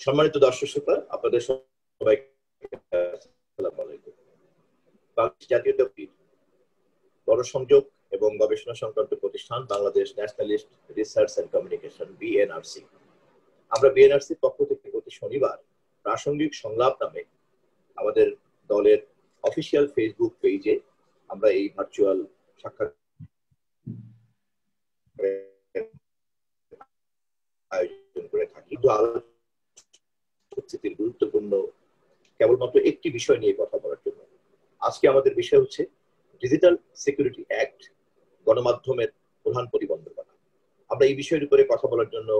সম্মানিত দর্শক শ্রোতা, আপনাদের সবাইকে আসসালামু আলাইকুম। বাংলাদেশ জাতীয়তাবাদী গণসংযোগ এবং গবেষণা সংক্রান্ত প্রতিষ্ঠান Bangladesh nationalist research and communication BNRC, আমরা বিএনআরসির পক্ষ থেকে প্রতি শনিবার প্রাসঙ্গিক সংলাপ নামে আমাদের দলের অফিসিয়াল ফেসবুক পেজে আমরা এই ভার্চুয়াল সাক্ষাৎ আয়োজন করে থাকি। গুরুত্বপূর্ণ কেবলমাত্র একটি বিষয় নিয়ে কথা বলার জন্য। আজকে আমাদের বিষয় হচ্ছে ডিজিটাল সিকিউরিটি অ্যাক্ট, গণমাধ্যমের প্রধান প্রতিবন্ধকতা। আমরা এই বিষয়ের উপরে কথা বলার জন্য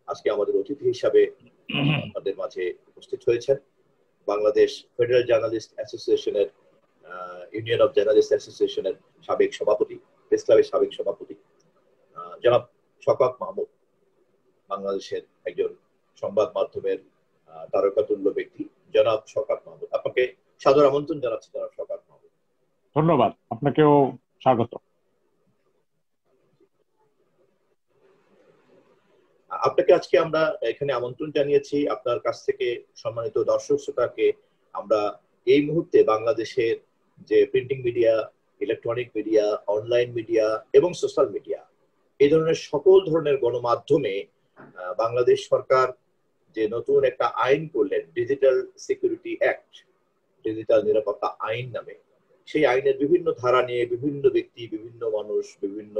আজকে আমাদের অতিথি হিসাবে আমাদের মাঝে উপস্থিত হয়েছেন বাংলাদেশ ফেডারেল জার্নালিস্ট অ্যাসোসিয়েশনের ইউনিয়ন অফ জার্নালিস্ট অ্যাসোসিয়েশনের সাবেক সভাপতি, প্রেস ক্লাবের সাবেক সভাপতি জনাব শওকত মাহমুদ, বাংলাদেশের একজন সংবাদ মাধ্যমের তারকাতুল্য ব্যক্তি জনাব শওকত মাহমুদ। আপনাকে সাদর আমন্ত্রণ জানাচ্ছি জনাব শওকত মাহমুদ। ধন্যবাদ, আপনাকেও স্বাগত। আপনাকে আজকে আমরা এখানে আমন্ত্রণ জানিয়েছি। আপনার কাছ থেকে সম্মানিত দর্শক শ্রোতাকে আমরা এই মুহূর্তে বাংলাদেশের যে printing media, electronic media, online media এবং সোশ্যাল মিডিয়া, এই ধরনের সকল ধরনের গণমাধ্যমে বাংলাদেশ সরকার যে নতুন একটা আইন করলেন, ডিজিটাল সিকিউরিটি অ্যাক্ট, ডিজিটাল নিরাপত্তা আইন নামে, সেই আইনের বিভিন্ন ধারা নিয়ে বিভিন্ন ব্যক্তি, বিভিন্ন মানুষ, বিভিন্ন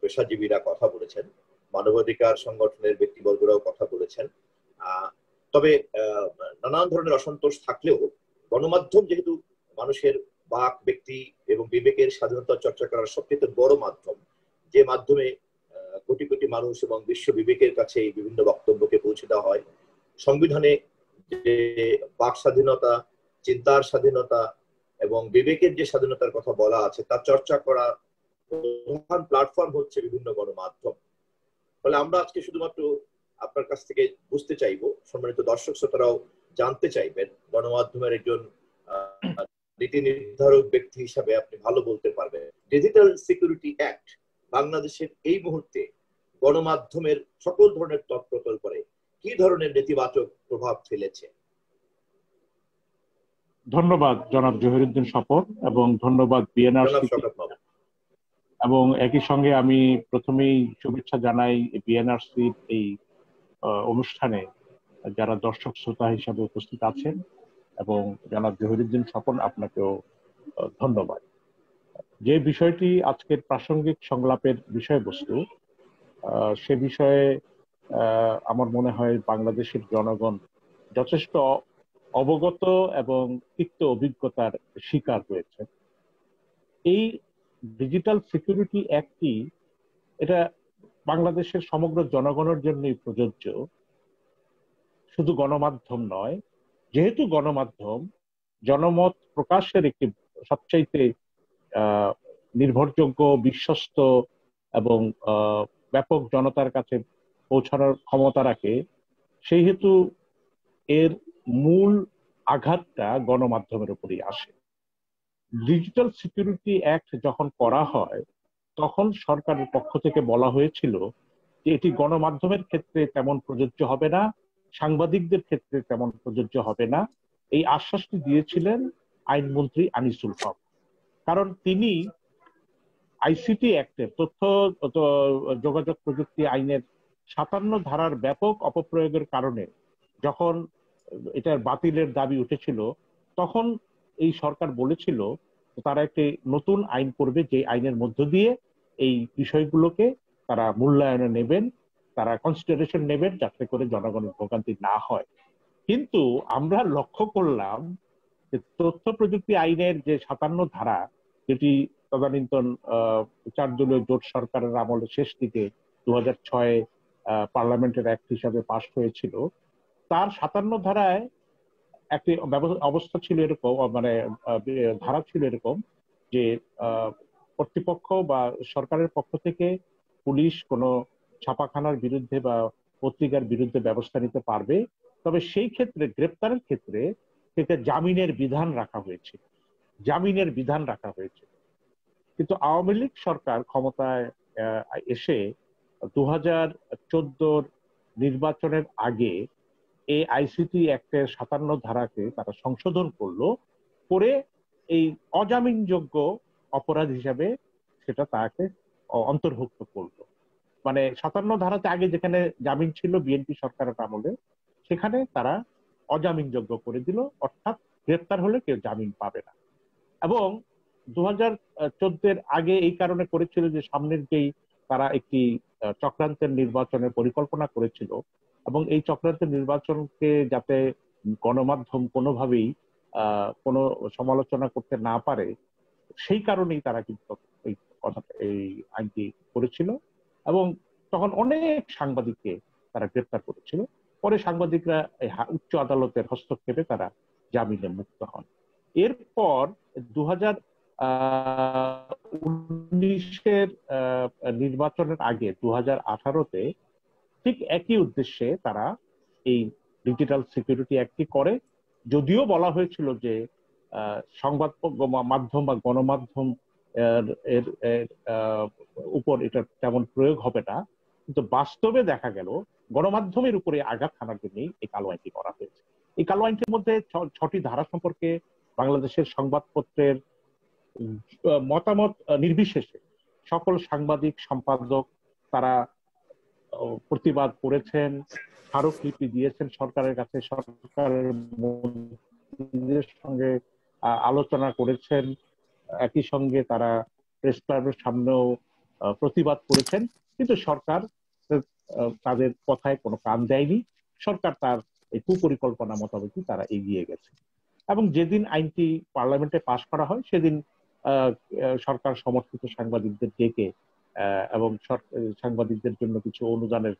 পেশাজীবীরা কথা বলেছেন, মানবাধিকার সংগঠনের ব্যক্তিবর্গরাও কথা বলেছেন। তবে নানান ধরনের অসন্তোষ থাকলেও গণমাধ্যম যেহেতু মানুষের বাক, ব্যক্তি এবং বিবেকের স্বাধীনতা চর্চা করার সবচেয়ে বড় মাধ্যম, যে মাধ্যমে কোটি কোটি মানুষ এবং বিশ্ব বিবেকের কাছে এই বিভিন্ন বক্তব্যকে পৌঁছে দেওয়া হয়, সংবিধানে যে বাক স্বাধীনতা, চিন্তার স্বাধীনতা এবং বিবেকের যে স্বাধীনতার কথা বলা আছে তা চর্চা করা প্রধান প্ল্যাটফর্ম হচ্ছে বিভিন্ন গণমাধ্যম। ফলে আমরা আজকে শুধুমাত্র আপনার কাছ থেকে বুঝতে চাইবো, সম্মানিত দর্শক শ্রোতারাও জানতে চাইবেন, গণমাধ্যমের একজন নীতি নির্ধারক ব্যক্তি হিসাবে আপনি ভালো বলতে পারবেন ডিজিটাল সিকিউরিটি অ্যাক্ট বাংলাদেশের এই মুহূর্তে গণমাধ্যমের সকল ধরনের তৎপ্রকল্পে কি ধরনের নেতিবাচক প্রভাব ফেলেছে। ধন্যবাদ জনাব জহিরুদ্দিন স্বপন এবং ধন্যবাদ বিএনআরসি, এবং একই সঙ্গে আমি প্রথমেই শুভেচ্ছা জানাই বিএনআরসির এই অনুষ্ঠানে যারা দর্শক শ্রোতা হিসাবে উপস্থিত আছেন, এবং জনাব জহিরুদ্দিন স্বপন আপনাকেও ধন্যবাদ। যে বিষয়টি আজকের প্রাসঙ্গিক সংলাপের বিষয়বস্তু, সে বিষয়ে আমার মনে হয় বাংলাদেশের জনগণ যথেষ্ট অবগত এবং তিক্ত অভিজ্ঞতার শিকার হয়েছে। এই ডিজিটাল সিকিউরিটি অ্যাক্টটি এটা বাংলাদেশের সমগ্র জনগণের জন্যই প্রযোজ্য, শুধু গণমাধ্যম নয়। যেহেতু গণমাধ্যম জনমত প্রকাশের একটি সবচাইতে নির্ভরযোগ্য, বিশ্বস্ত এবং ব্যাপক জনতার কাছে পৌঁছানোর ক্ষমতা রাখে, সেই হেতু এর মূল আঘাতটা গণমাধ্যমের উপরই আসে। ডিজিটাল সিকিউরিটি অ্যাক্ট যখন করা হয় তখন সরকারের পক্ষ থেকে বলা হয়েছিল যে এটি গণমাধ্যমের ক্ষেত্রে তেমন প্রযোজ্য হবে না, সাংবাদিকদের ক্ষেত্রে তেমন প্রযোজ্য হবে না। এই আশ্বাসটি দিয়েছিলেন আইনমন্ত্রী আনিসুল হক, কারণ তিনি আইসিটি অ্যাক্টের, তথ্য যোগাযোগ প্রযুক্তি আইনের ৫৭ ধারার ব্যাপক অপপ্রয়োগের কারণে যখন এটার বাতিলের দাবি উঠেছিল, তখন এই সরকার বলেছিল তারা একটি নতুন আইন করবে, যে আইনের মধ্য দিয়ে এই বিষয়গুলোকে তারা মূল্যায়নে নেবেন, তারা কনসিডারেশন নেবেন, যাতে করে জনগণের ভোগান্তি না হয়। কিন্তু আমরা লক্ষ্য করলাম যে তথ্য প্রযুক্তি আইনের যে ৫৭ ধারা, যেটি তদানীন্তন ৪ দলীয় জোট সরকারের আমলে শেষ দিকে ২০০৬ পার্লামেন্টের অ্যাক্ট হিসাবে পাশ হয়েছিল, তার ৫৭ ধারায় একটি অবস্থা ছিল এরকম, মানে ধারা ছিল এরকম যে কর্তৃপক্ষ বা সরকারের পক্ষ থেকে পুলিশ কোনো ছাপাখানার বিরুদ্ধে বা পত্রিকার বিরুদ্ধে ব্যবস্থা নিতে পারবে, তবে সেই ক্ষেত্রে গ্রেপ্তারের ক্ষেত্রে জামিনের বিধান রাখা হয়েছে, জামিনের বিধান রাখা হয়েছে। কিন্তু আওয়ামী লীগ সরকার ক্ষমতায় এসে ২০১৪ নির্বাচনের আগে এই আইসিটি অ্যাক্টের 57 ধারাকে তারা সংশোধন করলো, করে এই অজামিনযোগ্য অপরাধ হিসাবে সেটা তাকে অন্তর্ভুক্ত করলো। মানে 57 ধারাতে আগে যেখানে জামিন ছিল বিএনপি সরকারের আমলে, সেখানে তারা অজামিনযোগ্য করে দিল, অর্থাৎ গ্রেপ্তার হলে কেউ জামিন পাবে না। এবং 2014 আগে এই কারণে করেছিল যে সামনের যেই তারা একটি চক্রান্তের নির্বাচনের পরিকল্পনা করেছিল, এবং এই চক্রান্তের নির্বাচনকে যাতে গণমাধ্যম কোনোভাবেই কোনো সমালোচনা করতে না পারে, সেই কারণেই তারা কিন্তু এই কথাটা, এই আইনটি করেছিল। এবং তখন অনেক সাংবাদিককে তারা গ্রেপ্তার করেছিল। পরে সাংবাদিকরা উচ্চ আদালতের হস্তক্ষেপে তারা জামিনে মুক্ত হন। এরপর 2019-এর নির্বাচনের আগে 2018-তে ঠিক একই উদ্দেশ্যে তারা এই ডিজিটাল সিকিউরিটি অ্যাক্টটি করে। যদিও বলা হয়েছিল যে সংবাদ মাধ্যম বা গণমাধ্যম এর উপর এটা তেমন প্রয়োগ হবে না, কিন্তু বাস্তবে দেখা গেল গণমাধ্যমের উপরে আঘাত হানার জন্যই এই কালো আইনটি করা হয়েছে। এই কালো আইনটির মধ্যে 6টি ধারা সম্পর্কে বাংলাদেশের সংবাদপত্রের মতামত নির্বিশেষে সকল সাংবাদিক সম্পাদক তারা প্রতিবাদ করেছেন, স্মারকলিপি দিয়েছেন সরকারের কাছে, সরকারের মন্ত্রীদের সঙ্গে আলোচনা করেছেন, একই সঙ্গে তারা প্রেস ক্লাবের সামনেও প্রতিবাদ করেছেন। কিন্তু সরকার তাদের কথায় কোনো কান দেয়নি। সরকার তার এই কুপরিকল্পনা মোতাবেকই তারা এগিয়ে গেছে। এবং যেদিন আইনটি পার্লামেন্টে পাশ করা হয় সেদিন সরকার সমর্থিত সাংবাদিকদের ডেকে এবং সাংবাদিকদের জন্য কিছু অনুদানের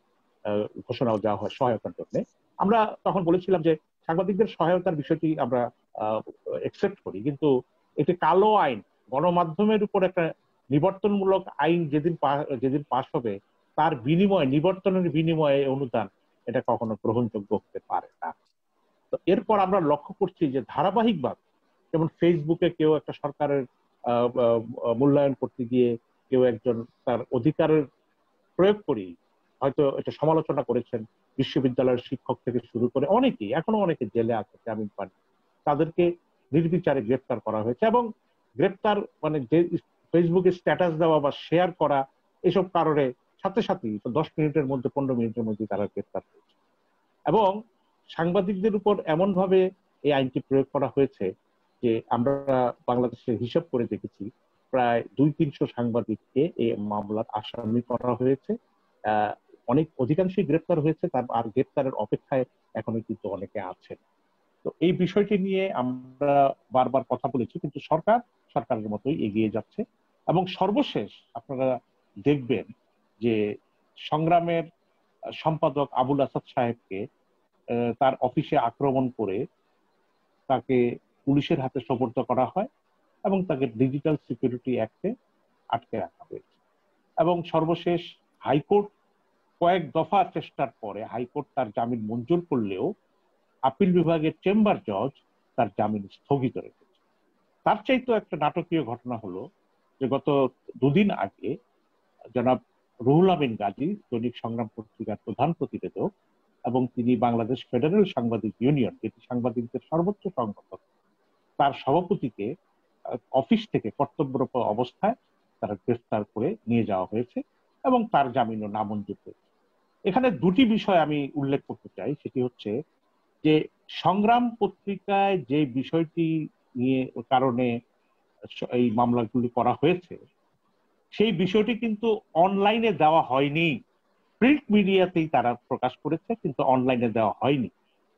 ঘোষণাও দেওয়া হয় সহায়তার জন্য। আমরা তখন বলেছিলাম যে সাংবাদিকদের সহায়তার বিষয়টি আমরা একসেপ্ট করি, কিন্তু একটি কালো আইন, গণমাধ্যমের উপর একটা নিবর্তনমূলক আইন যেদিন পাশ হবে তার বিনিময়ে, নিবর্তনের বিনিময়ে অনুদান, এটা কখনো গ্রহণযোগ্য হতে পারে না। তো এরপর আমরা লক্ষ্য করছি যে ধারাবাহিকভাবে, যেমন ফেসবুকে কেউ একটা সরকারের মূল্যায়ন করতে গিয়ে কেউ একজন তার অধিকারের প্রয়োগ করি হয়তো এটা সমালোচনা করেছেন, বিশ্ববিদ্যালয়ের শিক্ষক থেকে শুরু করে অনেকেই, এখনো অনেকে জেলে আছে, জামিন পান, তাদেরকে নির্বিচারে গ্রেপ্তার করা হয়েছে। এবং গ্রেপ্তার মানে যে ফেসবুকে স্ট্যাটাস দেওয়া বা শেয়ার করা এসব কারণে সাথে সাথেই 10 মিনিটের মধ্যে 15 মিনিটের মধ্যে তারা গ্রেপ্তার হয়েছে। এবং সাংবাদিকদের উপর এমন ভাবে এই আইনটি প্রয়োগ করা হয়েছে যে আমরা বাংলাদেশের হিসাব করে দেখেছি প্রায় 200-300 সাংবাদিককে এই মামলার আসামি করা হয়েছে। অধিকাংশই গ্রেপ্তার হয়েছে, তার আর গ্রেপ্তারের অপেক্ষায় এখনো কিন্তু অনেকে আছেন। তো এই বিষয়টি নিয়ে আমরা বারবার কথা বলেছি, কিন্তু সরকারের মতোই এগিয়ে যাচ্ছে। এবং সর্বশেষ আপনারা দেখবেন যে সংগ্রামের সম্পাদক আবুল আসাদ সাহেবকে তার অফিসে আক্রমণ করে তাকে পুলিশের হাতে সোপর্দ করা হয় এবং তাকে ডিজিটাল সিকিউরিটি অ্যাক্টে আটকে রাখা হয়েছে। এবং সর্বশেষ হাইকোর্ট কয়েক দফা চেষ্টার পরে হাইকোর্ট তার জামিন মঞ্জুর করলেও আপিল বিভাগের চেম্বার জজ তার জামিন স্থগিত রেখেছে। তার চাইতে একটা নাটকীয় ঘটনা হলো যে গত 2 দিন আগে জনাব রুহুল আমিন গাজী, দৈনিক সংগ্রাম পত্রিকার প্রধান প্রতিবেদক এবং তিনি বাংলাদেশ ফেডারেল সাংবাদিক ইউনিয়ন, যেটি সাংবাদিকদের সর্বোচ্চ সংগঠন, তার সভাপতিকে অফিস থেকে কর্তব্যরত অবস্থায় তারা গ্রেফতার করে নিয়ে যাওয়া হয়েছে এবং তার জামিনও নামঞ্জুর হয়েছে। এখানে 2টি বিষয় আমি উল্লেখ করতে চাই। সেটি হচ্ছে যে সংগ্রাম পত্রিকায় যে বিষয়টি নিয়ে কারণে এই মামলাগুলি করা হয়েছে সেই বিষয়টি কিন্তু অনলাইনে দেওয়া হয়নি। প্রিন্ট মিডিয়াতেই তারা প্রকাশ করেছে, কিন্তু অনলাইনে দেওয়া হয়নি।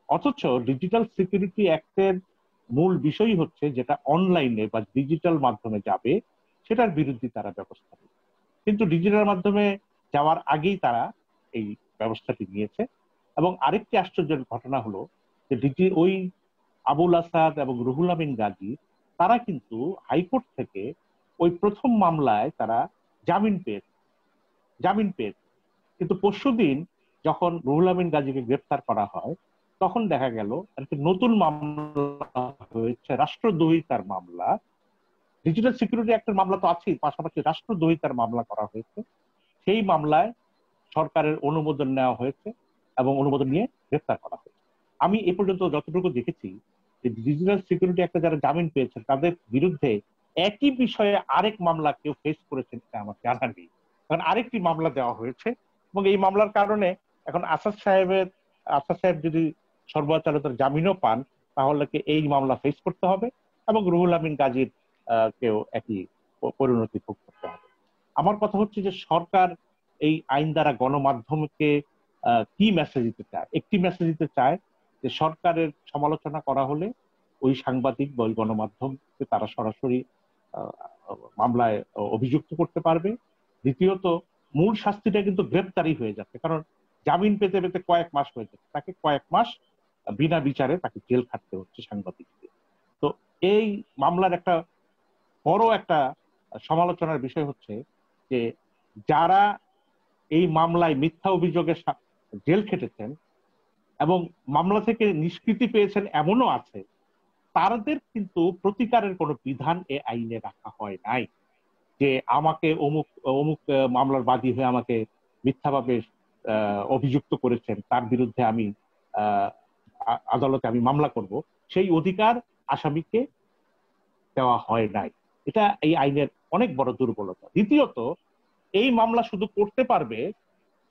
অথচ ডিজিটাল সিকিউরিটি অ্যাক্টের মূল বিষয় হচ্ছে যেটা অনলাইনে বা ডিজিটাল মাধ্যমে যাবে সেটার বিরুদ্ধে তারা ব্যবস্থা নেবে। কিন্তু ডিজিটাল মাধ্যমে যাওয়ার আগেই তারা এই ব্যবস্থাটি নিয়েছে। এবং আরেকটি আশ্চর্যের ঘটনা হলো যে ওই আবুল আসাদ এবং রুহুল আমিন গাজী তারা কিন্তু হাইকোর্ট থেকে ওই প্রথম মামলায় তারা জামিন পেয়েছে। কিন্তু পরশুদিন যখন রুহুল আমিন গাজীকে গ্রেফতার করা হয় তখন দেখা গেল একটি নতুন মামলা হয়েছে, রাষ্ট্রদ্রোহিতার মামলা। ডিজিটাল সিকিউরিটি অ্যাক্টের মামলা তো আছেই, পাশাপাশি রাষ্ট্রদ্রোহিতার মামলা করা হয়েছে। সেই মামলায় সরকারের অনুমোদন নেওয়া হয়েছে এবং অনুমোদন নিয়ে গ্রেফতার করা হয়েছে। আমি এ পর্যন্ত যতটুকু দেখেছি যে ডিজিটাল সিকিউরিটি একটা যারা জামিন পেয়েছেন তাদের বিরুদ্ধে একই বিষয়ে আরেক মামলা কেউ ফেস করেছেন এটা আমার জানা নেই। কারণ আরেকটি মামলা দেওয়া হয়েছে এবং এই মামলার কারণে এখন আসাদ সাহেব যদি সর্বোচ্চ জামিনও পান তাহলে এই মামলা ফেস করতে হবে এবং রুহুল আমিন গাজীর কেউ একই পরিণতি ভোগ করতে হবে। আমার কথা হচ্ছে যে সরকার এই আইন দ্বারা গণমাধ্যমকে কি মেসেজ দিতে চায়? একটি মেসেজ দিতে চায় যে সরকারের সমালোচনা করা হলে ওই সাংবাদিক বা ওই গণমাধ্যমকে তারা সরাসরি মামলায় অভিযুক্ত করতে পারবে। দ্বিতীয়ত মূল শাস্তিটা কিন্তু গ্রেপ্তারি হয়ে যাচ্ছে, কারণ জামিন পেতে পেতে কয়েক মাস হয়ে যাচ্ছে, তাকে কয়েক মাস বিনা বিচারে তাকে জেল খাটতে হচ্ছে সাংবাদিককে। তো এই মামলার একটা বড় একটা সমালোচনার বিষয় হচ্ছে যে যারা এই মামলায় মিথ্যা অভিযোগে জেল খেটেছেন এবং মামলা থেকে নিষ্কৃতি পেয়েছেন এমনও আছে, তাদের কিন্তু প্রতিকারের কোনো বিধান এ আইনে রাখা হয় নাই যে আমাকে অমুক অমুক মামলার বাদী হয়ে আমাকে মিথ্যাভাবে অভিযুক্ত করেছেন, তার বিরুদ্ধে আমি আদালতে আমি মামলা করব, সেই অধিকার আসামিকে দেওয়া হয় নাই। এটা এই আইনের অনেক বড় দুর্বলতা। দ্বিতীয়ত এই মামলা শুধু করতে পারবে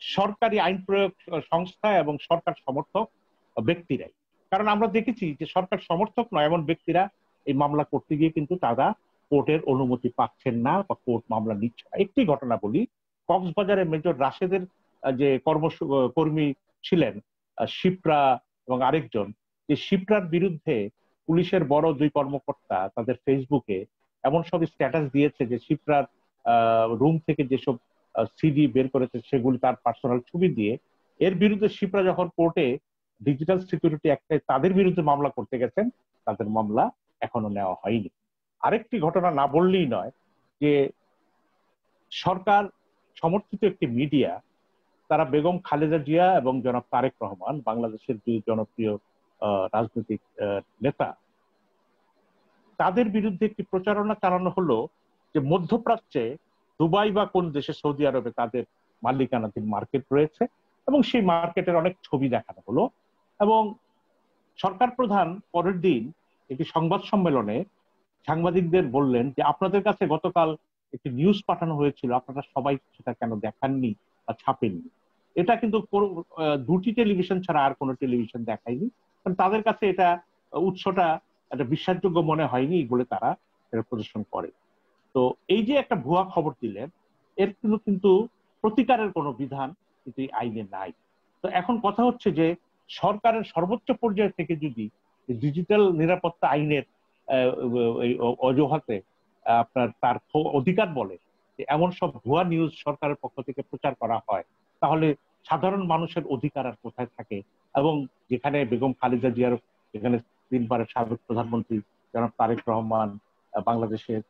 সরকারি আইন প্রয়োগ সংস্থা এবং সরকার সমর্থক ব্যক্তিরাই। কারণ আমরা দেখেছি যে সরকার সমর্থক নয় এমন ব্যক্তিরা এই মামলা করতে গিয়ে কিন্তু তারা কোর্টের অনুমতি পাচ্ছেন না বা কোর্ট মামলা নিচ্ছে না। একটি ঘটনা বলি, কক্সবাজারে মেজর রাশেদের যে কর্মী ছিলেন শিপ্রা এবং আরেকজন, যে শিপ্রার বিরুদ্ধে পুলিশের বড় দুই কর্মকর্তা তাদের ফেসবুকে এমন সব স্ট্যাটাস দিয়েছে যে শিপ্রার রুম থেকে যেসব সিডি বের করেছে সেগুলি তার পার্সোনাল ছবি দিয়ে। এর বিরুদ্ধে শিপ্রা যখন কোর্টে ডিজিটাল সিকিউরিটি অ্যাক্টে তাদের বিরুদ্ধে মামলা করতে গেছেন, তাদের মামলা এখনো নেওয়া হয়নি। আরেকটি ঘটনা না বললেই নয় যে সরকার সমর্থিত একটি মিডিয়া, তারা বেগম খালেদা জিয়া এবং জনাব তারেক রহমান, বাংলাদেশের দুই জনপ্রিয় রাজনৈতিক নেতা, তাদের বিরুদ্ধে একটি প্রচারণা চালানো হলো যে মধ্যপ্রাচ্যে দুবাই বা কোন দেশে, সৌদি আরবে তাদের মালিকানাধীন মার্কেট রয়েছে এবং সেই মার্কেটের অনেক ছবি দেখানো হলো। এবং সরকার প্রধান পরের দিন একটি সংবাদ সম্মেলনে সাংবাদিকদের বললেন যে আপনাদের কাছে গতকাল একটি নিউজ পাঠানো হয়েছিল, আপনারা সবাই সেটা কেন দেখাননি বা ছাপেননি? এটা কিন্তু দুটি টেলিভিশন ছাড়া আর কোনো টেলিভিশন দেখায়নি, কারণ তাদের কাছে এটা উৎসটা একটা বিশ্বাসযোগ্য মনে হয়নি বলে তারা এটা প্রদর্শন করে। তো এই যে একটা ভুয়া খবর দিলেন, এর কিন্তু প্রতিকারের কোনো বিধান কিন্তু এই আইনে নাই। তো এখন কথা হচ্ছে যে সরকারের সর্বোচ্চ পর্যায় থেকে যদি ডিজিটাল নিরাপত্তা আইনের অজুহাতে আপনার তার অধিকার বলে যে এমন সব ভুয়া নিউজ সরকারের পক্ষ থেকে প্রচার করা হয়, তাহলে সাধারণ মানুষের অধিকার আর কোথায় থাকে? এবং যেখানে বেগম খালেদা জিয়ার, যেখানে তিনবারের সাবেক প্রধানমন্ত্রী জনাব তারেক রহমান বাংলাদেশের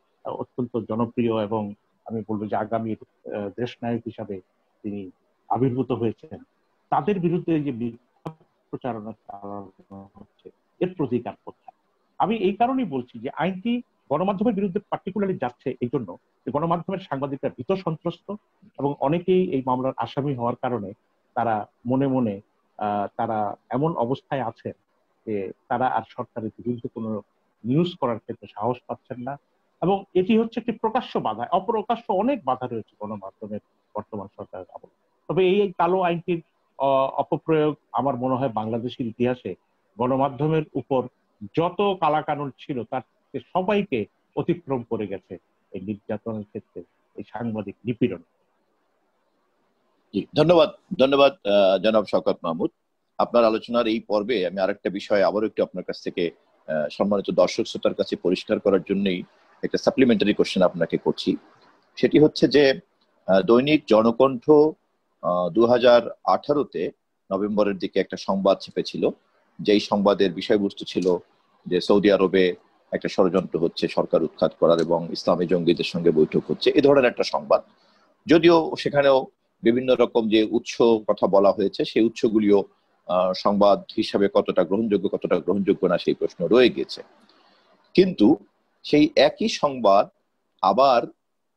অত্যন্ত জনপ্রিয় এবং আমি বলবো যে আগামীর দেশ নায়ক হিসাবে তিনি আবির্ভূত হয়েছেন, তাদের বিরুদ্ধে যে মিথ্যা প্রচারণা চালানো হচ্ছে, এর প্রতিকার কোথায়? আমি এই কারণেই বলছি যে আইনটি গণমাধ্যমের বিরুদ্ধে পার্টিকুলারলি যাচ্ছে এই জন্য যে গণমাধ্যমের সাংবাদিকরা ভীত সন্ত্রস্ত এবং অনেকেই এই মামলার আসামি হওয়ার কারণে তারা মনে মনে তারা এমন অবস্থায় আছেন যে তারা আর সরকারের বিরুদ্ধে কোনো নিউজ করার ক্ষেত্রে সাহস পাচ্ছেন না। এবং এটি হচ্ছে একটি প্রকাশ্য বাধা, অপ্রকাশ্য অনেক বাধা রয়েছে গণমাধ্যমের বর্তমান সরকারের আমলে। তবে এই কালো আইনটির অপপ্রয়োগ আমার মনে হয় বাংলাদেশের ইতিহাসে গণমাধ্যমের উপর যত কালাকানুন ছিল তার সবাইকে অতিক্রম করে গেছে এই নির্যাতনের ক্ষেত্রে, এই সাংবাদিক নিপীড়ন। ধন্যবাদ, ধন্যবাদ জনাব শওকত মাহমুদ। আপনার আলোচনার এই পর্বে আমি আরেকটা বিষয় আবারও একটু আপনার কাছ থেকে সম্মানিত দর্শক শ্রোতার কাছে পরিষ্কার করার জন্যই একটা সাপ্লিমেন্টারি কোশ্চেন আপনাকে করছি। সেটি হচ্ছে যে দৈনিক জনকণ্ঠ 2018-তে নভেম্বরের দিকে একটা সংবাদ ছেপেছিল, যেই সংবাদের বিষয়বস্তু ছিল যে সৌদি আরবে একটা ষড়যন্ত্র হচ্ছে সরকার উৎখাত করার এবং ইসলামী জঙ্গিদের সঙ্গে বৈঠক হচ্ছে, এ ধরনের একটা সংবাদ। যদিও সেখানেও বিভিন্ন রকম যে উৎস কথা বলা হয়েছে, সেই উৎসগুলিও সংবাদ হিসাবে কতটা গ্রহণযোগ্য না সেই প্রশ্ন রয়ে গেছে। কিন্তু সেই একই সংবাদ আবার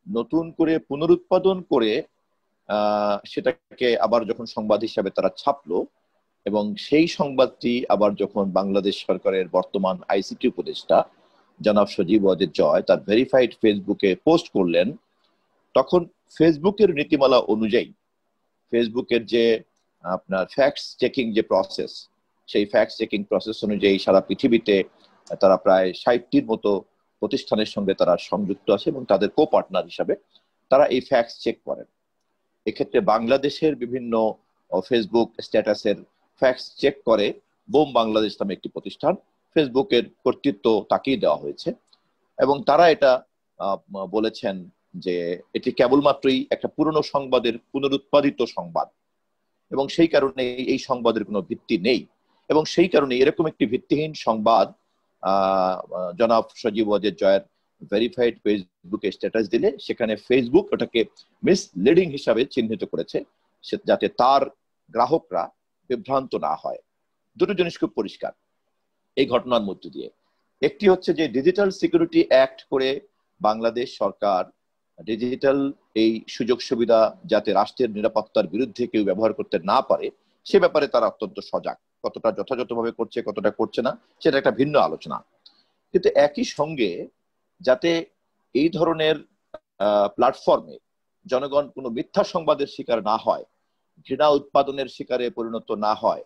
নতুন করে পুনরুৎপাদন করে সেটাকে আবার যখন সংবাদ হিসাবে তারা ছাপলো, এবং সেই সংবাদটি আবার যখন বাংলাদেশ সরকারের বর্তমান আইসিটি উপদেষ্টা জনাব সজীব ওয়াজেদ জয় তার ভেরিফাইড ফেসবুকে পোস্ট করলেন, তখন ফেসবুকের নীতিমালা অনুযায়ী ফেসবুকের যে আপনার ফ্যাক্টস চেকিং যে প্রসেস, সেই ফ্যাক্টস চেকিং প্রসেস অনুযায়ী সারা পৃথিবীতে তারা প্রায় 60টির মতো প্রতিষ্ঠানের সঙ্গে তারা সংযুক্ত আছে এবং তাদের কো পার্টনার হিসাবে তারা এই ফ্যাক্টস চেক করেন। এক্ষেত্রে বাংলাদেশের বিভিন্ন ফেসবুক স্ট্যাটাসের ফ্যাক্টস চেক করে বোম বাংলাদেশ নামে একটি প্রতিষ্ঠান, ফেসবুকের কর্তৃত্ব তাকেই দেওয়া হয়েছে এবং তারা এটা বলেছেন যে এটি কেবলমাত্রই একটা পুরনো সংবাদের পুনরুৎপাদিত সংবাদ এবং সেই কারণে এই সংবাদের কোনো ভিত্তি নেই এবং সেই কারণে এরকম একটি ভিত্তিহীন সংবাদ জনাব সজীব ওয়াজেদ জয়ের ভেরিফাইড ফেসবুকে স্ট্যাটাস দিলে সেখানে ফেসবুক ওটাকে মিসলিডিং হিসাবে চিহ্নিত করেছে, যাতে তার গ্রাহকরা বিভ্রান্ত না হয়। দুটো জিনিস খুব পরিষ্কার এই ঘটনার মধ্য দিয়ে। একটি হচ্ছে যে ডিজিটাল সিকিউরিটি অ্যাক্ট করে বাংলাদেশ সরকার ডিজিটাল এই সুযোগ সুবিধা যাতে রাষ্ট্রের নিরাপত্তার বিরুদ্ধে কেউ ব্যবহার করতে না পারে সে ব্যাপারে তারা অত্যন্ত সজাগ। কতটা যথাযথভাবে করছে কতটা করছে না সেটা একটা ভিন্ন আলোচনা, কিন্তু একই সঙ্গে যাতে এই ধরনের প্ল্যাটফর্মে জনগণ কোনো মিথ্যা সংবাদের শিকার না হয়, ঘৃণা উৎপাদনের শিকারে পরিণত না হয়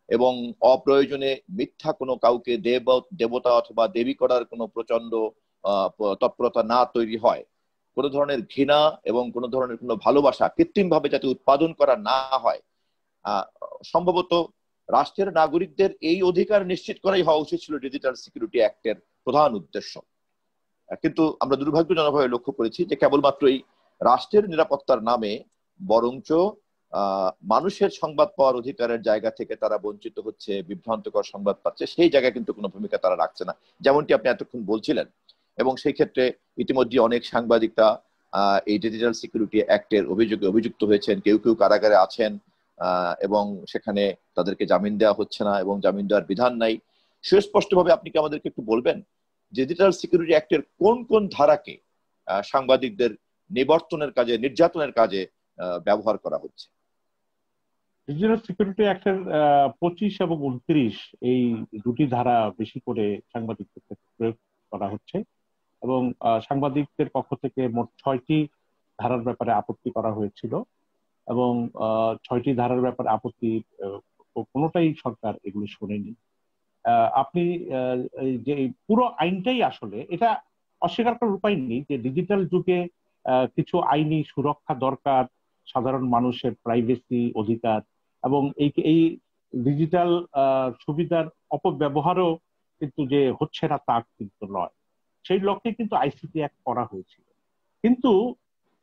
এবং অপ্রয়োজনে মিথ্যা কোনো কাউকে দেবতা অথবা দেবী করার কোনো প্রচন্ড তৎপরতা না তৈরি হয়, কোনো ধরনের ঘৃণা এবং কোনো ধরনের কোনো ভালোবাসা কৃত্রিমভাবে যাতে উৎপাদন করা না হয়, সম্ভবত রাষ্ট্রের নাগরিকদের এই অধিকার নিশ্চিত করাই হওয়া উচিত ছিল ডিজিটাল সিকিউরিটি অ্যাক্টের প্রধান উদ্দেশ্য। কিন্তু আমরা দুর্ভাগ্যজনকভাবে লক্ষ্য করেছি যে কেবলমাত্রই রাষ্ট্রের নিরাপত্তার নামে বরঞ্চ মানুষের সংবাদ পাওয়ার অধিকারের জায়গা থেকে তারা বঞ্চিত হচ্ছে, বিভ্রান্তকর সংবাদ পাচ্ছে, সেই জায়গায় কিন্তু কোনো ভূমিকা তারা রাখছে না, যেমনটি আপনি এতক্ষণ বলছিলেন। এবং সেই ক্ষেত্রে ইতিমধ্যে অনেক সাংবাদিকরা এই ডিজিটাল সিকিউরিটি অ্যাক্টের অভিযোগে অভিযুক্ত হয়েছেন, কেউ কেউ কারাগারে আছেন এবং সেখানে তাদেরকে জামিন দেওয়া হচ্ছে না এবং জামিন দেওয়ার বিধান নাই। সুস্পষ্টভাবে আপনি কি আমাদেরকে একটু বলবেন ডিজিটাল সিকিউরিটি অ্যাক্টের কোন কোন ধারাকে সাংবাদিকদের নিবর্তনের কাজে, নির্যাতনের কাজে ব্যবহার করা হচ্ছে? ডিজিটাল সিকিউরিটি অ্যাক্টের 25 এবং 29 এই দুটি ধারা বেশি করে সাংবাদিকদের ক্ষেত্রে প্রয়োগ করা হচ্ছে এবং সাংবাদিকদের পক্ষ থেকে মোট 6টি ধারার ব্যাপারে আপত্তি করা হয়েছিল এবং 6টি ধারার ব্যাপারে আপত্তি কোনোটাই সরকার এগুলো শোনেনি। আপনি যে পুরো আইনটাই আসলে এটা অস্বীকার করার উপায় নেই যে ডিজিটাল যুগে কিছু আইনি সুরক্ষা দরকার, সাধারণ মানুষের প্রাইভেসি অধিকার এবং এই ডিজিটাল সুবিধার অপব্যবহারও কিন্তু যে হচ্ছে না তা কিন্তু নয়, সেই লক্ষ্যে কিন্তু আইসিটি অ্যাক্ট করা হয়েছিল। কিন্তু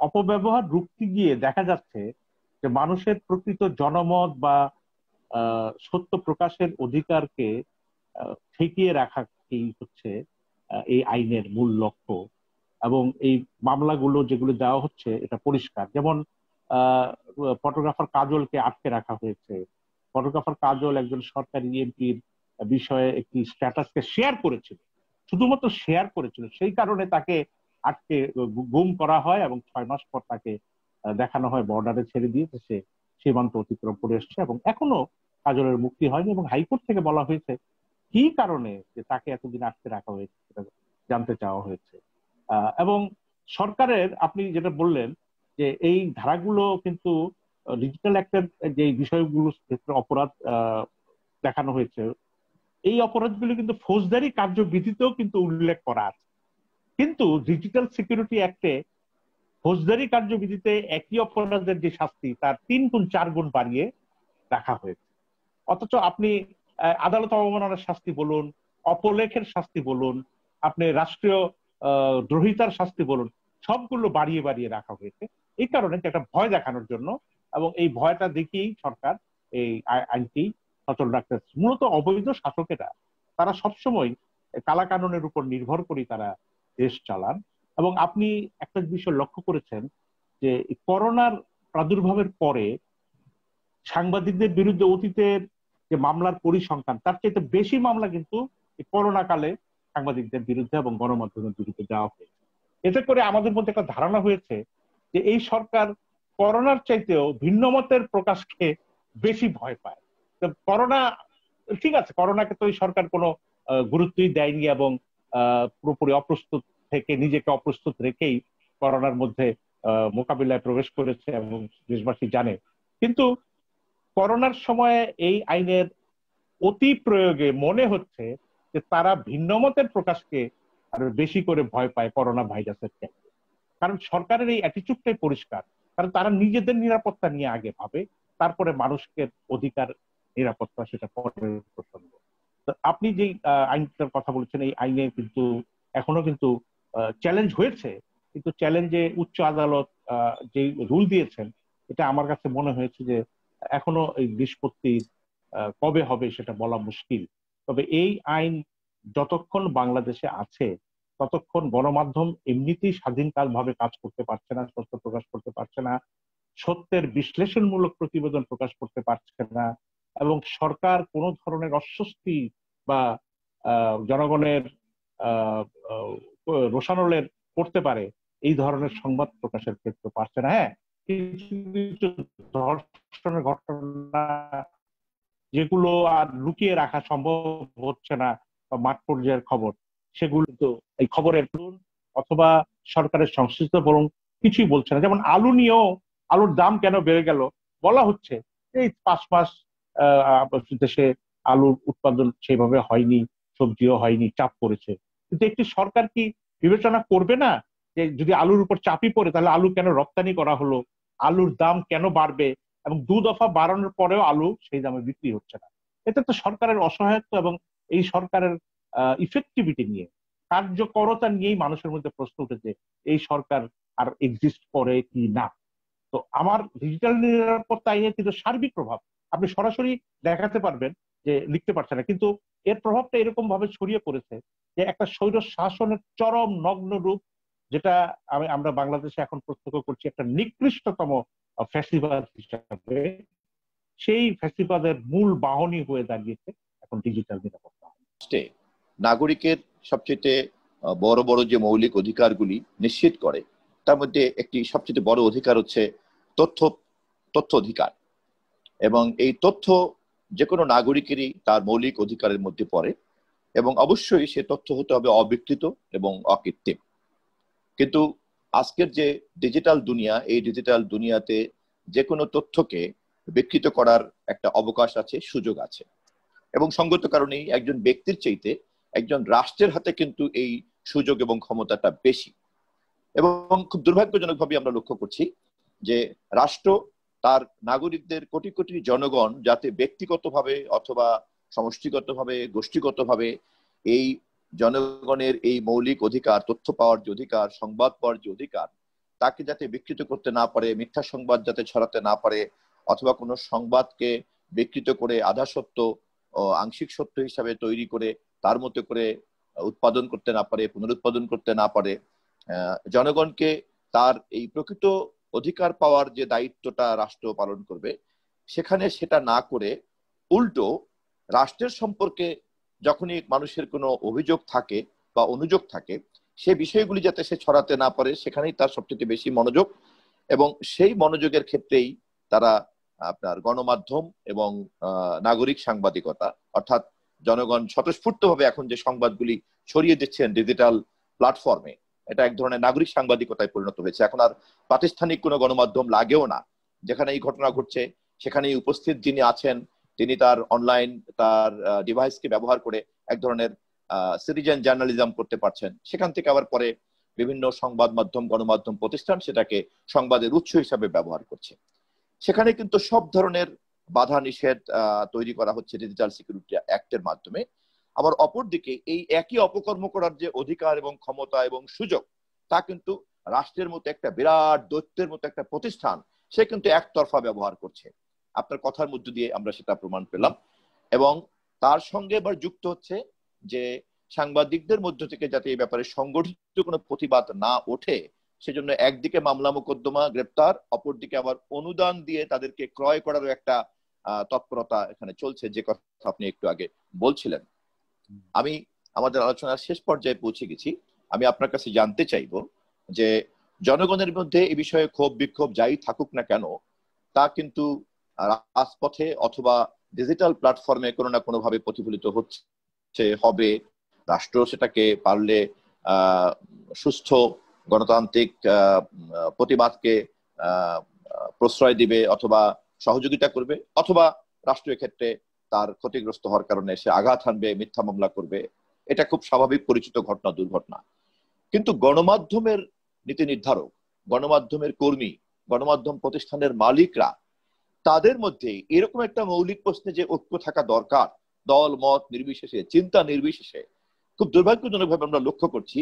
অপব্যবহার রুখতে গিয়ে দেখা যাচ্ছে যে মানুষের প্রকৃত জনমত বা সত্য প্রকাশের অধিকারকে ঠেকিয়ে রাখাই হচ্ছে এই আইনের মূল লক্ষ্য। এবং এই মামলাগুলো যেগুলো দেওয়া হচ্ছে এটা পরিষ্কার, যেমন ফটোগ্রাফার কাজলকে আটকে রাখা হয়েছে। ফটোগ্রাফার কাজল একজন সরকারি এমপির বিষয়ে একটি স্ট্যাটাসকে শেয়ার করেছিল, শুধুমাত্র শেয়ার করেছিল, সেই কারণে তাকে আটকে গুম করা হয় এবং 6 মাস পর তাকে দেখানো হয় বর্ডারে ছেড়ে দিয়েছে, সে সীমান্ত অতিক্রম করে এসছে এবং এখনো কাজলের মুক্তি হয়নি এবং হাইকোর্ট থেকে বলা হয়েছে কি কারণে যে তাকে এতদিন আটকে রাখা হয়েছে সেটা জানতে চাওয়া হয়েছে। এবং সরকারের আপনি যেটা বললেন যে এই ধারাগুলো কিন্তু ডিজিটাল অ্যাক্টের যে বিষয়গুলোর ক্ষেত্রে অপরাধ দেখানো হয়েছে, এই অপরাধগুলো কিন্তু ফৌজদারি কার্যবিধিতেও কিন্তু উল্লেখ করা আছে, কিন্তু ডিজিটাল সিকিউরিটি অ্যাক্টে ফৌজদারি কার্যবিধিতে একই অপরাধের যে শাস্তি তার 3 গুণ 4 গুণ বাড়িয়ে রাখা হয়েছে। অথচ আপনি আদালত অবমাননার শাস্তি বলুন, অপলেখের শাস্তি বলুন, আপনি রাষ্ট্রীয় দ্রোহিতার শাস্তি বলুন, সবগুলো বাড়িয়ে বাড়িয়ে রাখা হয়েছে এই কারণে একটা ভয় দেখানোর জন্য। এবং এই ভয়টা দেখিয়েই সরকার এই আইনটি সচল রাখতে। মূলত অবৈধ শাসকেরা তারা সবসময় কালা কানুনের উপর নির্ভর করে তারা দেশ চালান। এবং আপনি একটা বিষয় লক্ষ্য করেছেন যে করোনার প্রাদুর্ভাবের পরে সাংবাদিকদের বিরুদ্ধে অতীতের যে মামলার পরিসংখ্যান তার চাইতে বেশি মামলা কিন্তু করোনা কালে সাংবাদিকদের বিরুদ্ধে এবং গণমাধ্যমের বিরুদ্ধে দেওয়া হয়েছে। এতে করে আমাদের মধ্যে একটা ধারণা হয়েছে যে এই সরকার করোনার চাইতেও ভিন্ন মতের প্রকাশকে বেশি ভয় পায় করোনা ঠিক আছে, করোনাকে তো এই সরকার কোনো গুরুত্বই দেয়নি এবং পুরোপুরি অপ্রস্তুত থেকে নিজেকে অপ্রস্তুত রেখেই করোনার মধ্যে মোকাবিলায় প্রবেশ করেছে এবং দেশবাসী জানে। কিন্তু করোনার সময় এই আইনের অতি প্রয়োগে মনে হচ্ছে যে তারা ভিন্নমতের প্রকাশকে আরো বেশি করে ভয় পায় করোনা ভাইরাসের ক্ষেত্রে। কারণ সরকারের এই অ্যাটিচিউডটাই পরিষ্কার, কারণ তারা নিজেদের নিরাপত্তা নিয়ে আগে ভাবে, তারপরে মানুষকে অধিকার নিরাপত্তা সেটা পরের প্রসঙ্গ। আপনি যে আইনটার কথা বলেছেন, এই আইনে কিন্তু এখনো কিন্তু চ্যালেঞ্জ হয়েছে, কিন্তু চ্যালেঞ্জে উচ্চ আদালত যে রুল দিয়েছেন, এটা আমার কাছে মনে হয়েছে যে এখনো এই নিষ্পত্তি কবে হবে সেটা বলা মুশকিল। তবে এই আইন যতক্ষণ বাংলাদেশে আছে ততক্ষণ গণমাধ্যম এমনিতেই স্বাধীনভাবে কাজ করতে পারছে না, সত্য প্রকাশ করতে পারছে না, সত্যের বিশ্লেষণমূলক প্রতিবেদন প্রকাশ করতে পারছে না, এবং সরকার কোনো ধরনের অস্বস্তি বা জনগণের রোষানলের করতে পারে এই ধরনের সংবাদ প্রকাশের ক্ষেত্রে পারছে না। হ্যাঁ, কিছু কিছু ধর্ষণের ঘটনা যেগুলো আর লুকিয়ে রাখা সম্ভব হচ্ছে না বা মাঠ পর্যায়ের খবর, সেগুলো তো এই খবরের অথবা সরকারের সংশ্লিষ্ট বরং কিছুই বলছে না। যেমন আলু নিয়েও, আলুর দাম কেন বেড়ে গেল বলা হচ্ছে এই 5 মাস দেশে আলুর উৎপাদন সেভাবে হয়নি, সবজিও হয়নি, চাপ পড়েছে। কিন্তু একটি সরকার কি বিবেচনা করবে না যে যদি আলুর উপর চাপই পড়ে তাহলে আলু কেন রপ্তানি করা হলো, আলুর দাম কেন বাড়বে, এবং 2 দফা বাড়ানোর পরেও আলু সেই দামে বিক্রি হচ্ছে না? এটা তো সরকারের অসহায়ত্ব এবং এই সরকারের ইফেক্টিভিটি নিয়ে, কার্যকরতা নিয়েই মানুষের মধ্যে প্রশ্ন উঠেছে এই সরকার আর এক্সিস্ট করে কি না। তো আমার ডিজিটাল নিরাপত্তা আইনের কিন্তু সার্বিক প্রভাব আপনি সরাসরি দেখাতে পারবেন যে লিখতে পারছে না, কিন্তু এর প্রভাবটা এরকম ভাবে ছড়িয়ে পড়েছে যে একটা স্বৈর শাসনের চরম নগ্ন রূপ, যেটা আমরা বাংলাদেশে এখন প্রত্যক্ষ করছি একটা নিকৃষ্টতম ফ্যাসিবাদ হিসাবে, সেই ফ্যাসিবাদের মূল বাহনী হয়ে দাঁড়িয়েছে এখন ডিজিটাল নিরাপত্তা। নাগরিকের সবচেয়ে বড় বড় যে মৌলিক অধিকারগুলি নিশ্চিত করে তার মধ্যে একটি সবচেয়ে বড় অধিকার হচ্ছে তথ্য অধিকার। এবং এই তথ্য যে কোনো নাগরিকেরই তার মৌলিক অধিকারের মধ্যে পড়ে, এবং অবশ্যই সে তথ্য হতে হবে অবিকৃত এবং অকৃত্রিম। কিন্তু আজকের যে ডিজিটাল দুনিয়া, এই ডিজিটাল দুনিয়াতে যে কোনো তথ্যকে বিকৃত করার একটা অবকাশ আছে, সুযোগ আছে, এবং সঙ্গত কারণেই একজন ব্যক্তির চাইতে একজন রাষ্ট্রের হাতে কিন্তু এই সুযোগ এবং ক্ষমতাটা বেশি। এবং খুব দুর্ভাগ্যজনকভাবে আমরা লক্ষ্য করছি যে রাষ্ট্র তার নাগরিকদের, কোটি কোটি জনগণ যাতে ব্যক্তিগতভাবে অথবা সমষ্টিগতভাবে, গোষ্ঠীগতভাবে এই জনগণের এই মৌলিক অধিকার, তথ্য পাওয়ার যে অধিকার, সংবাদ পাওয়ার যে অধিকার, তাকে যাতে বিকৃত করতে না পারে, মিথ্যা সংবাদ যাতে ছড়াতে না পারে, অথবা কোনো সংবাদকে বিকৃত করে আধা সত্য ও আংশিক সত্য হিসাবে তৈরি করে তার মতো করে উৎপাদন করতে না পারে, পুনরুৎপাদন করতে না পারে। জনগণকে তার এই প্রকৃত অধিকার পাওয়ার যে দায়িত্বটা রাষ্ট্র পালন করবে, সেখানে সেটা না করে উল্টো রাষ্ট্রের সম্পর্কে যখনই মানুষের কোনো অভিযোগ থাকে বা অনুযোগ থাকে, সে বিষয়গুলি যাতে সে ছড়াতে না পারে, সেখানেই তার সবচেয়ে বেশি মনোযোগ। এবং সেই মনোযোগের ক্ষেত্রেই তারা আপনার গণমাধ্যম এবং নাগরিক সাংবাদিকতা, অর্থাৎ জনগণ স্বতঃস্ফূর্তভাবে এখন যে সংবাদগুলি ছড়িয়ে দিচ্ছেন ডিজিটাল প্ল্যাটফর্মে, এটা এক ধরনের নাগরিক সাংবাদিকতায় পরিণত হয়েছে। এখন আর প্রাতিষ্ঠানিক কোনো গণমাধ্যম লাগেও না। যেখানে এই ঘটনা ঘটছে সেখানেই উপস্থিত যিনি আছেন তিনি তার অনলাইন, তার ডিভাইসকে ব্যবহার করে এক ধরনের সিটিজেন জার্নালিজম করতে পারছেন। সেখান থেকে আবার পরে বিভিন্ন সংবাদ মাধ্যম, গণমাধ্যম প্রতিষ্ঠান সেটাকে সংবাদের উৎস হিসাবে ব্যবহার করছে। সেখানে কিন্তু সব ধরনের বাধা নিষেধ তৈরি করা হচ্ছে ডিজিটাল সিকিউরিটি অ্যাক্টের মাধ্যমে। আবার অপরদিকে এই একই অপকর্ম করার যে অধিকার এবং ক্ষমতা এবং সুযোগ, তা কিন্তু রাষ্ট্রের মতো একটা বিরাট দৈত্যের মতো একটা প্রতিষ্ঠান সে কিন্তু একতরফা ব্যবহার করছে। আপনার কথার মধ্য দিয়ে আমরা সেটা প্রমাণ পেলাম। এবং তার সঙ্গে এবার যুক্ত হচ্ছে যে সাংবাদিকদের মধ্য থেকে যাতে এই ব্যাপারে সংগঠিত কোনো প্রতিবাদ না ওঠে, সেজন্য একদিকে মামলা মোকদ্দমা, গ্রেপ্তার, অপরদিকে আবার অনুদান দিয়ে তাদেরকে ক্রয় করারও একটা তৎপরতা এখানে চলছে, যে কথা আপনি একটু আগে বলছিলেন। আমি আমাদের আলোচনার শেষ পর্যায়ে পৌঁছে গেছি। আমি আপনার কাছে জানতে চাইবো যে জনগণের মধ্যে এই বিষয়ে ক্ষোভ বিক্ষোভ যাই থাকুক না কেন, তা কিন্তু রাজপথে অথবা ডিজিটাল প্ল্যাটফর্মে কোনো না কোনো ভাবে প্রতিফলিত হচ্ছে, হবে। রাষ্ট্র সেটাকে পারলে সুস্থ গণতান্ত্রিক প্রতিবাদকে প্রশ্রয় দিবে অথবা সহযোগিতা করবে, অথবা রাষ্ট্রীয় ক্ষেত্রে তার ক্ষতিগ্রস্ত হওয়ার কারণে সে আঘাত হানবে, মিথ্যা মামলা করবে। এটা খুব স্বাভাবিক পরিচিত ঘটনা, দুর্ঘটনা। কিন্তু গণমাধ্যমের নীতি নির্ধারক, গণমাধ্যমের কর্মী, গণমাধ্যম প্রতিষ্ঠানের মালিকরা, তাদের মধ্যে এরকম একটা মৌলিক প্রশ্নে যে ঐক্য থাকা দরকার, দল মত নির্বিশেষে, চিন্তা নির্বিশেষে, খুব দুর্ভাগ্যজনকভাবে আমরা লক্ষ্য করছি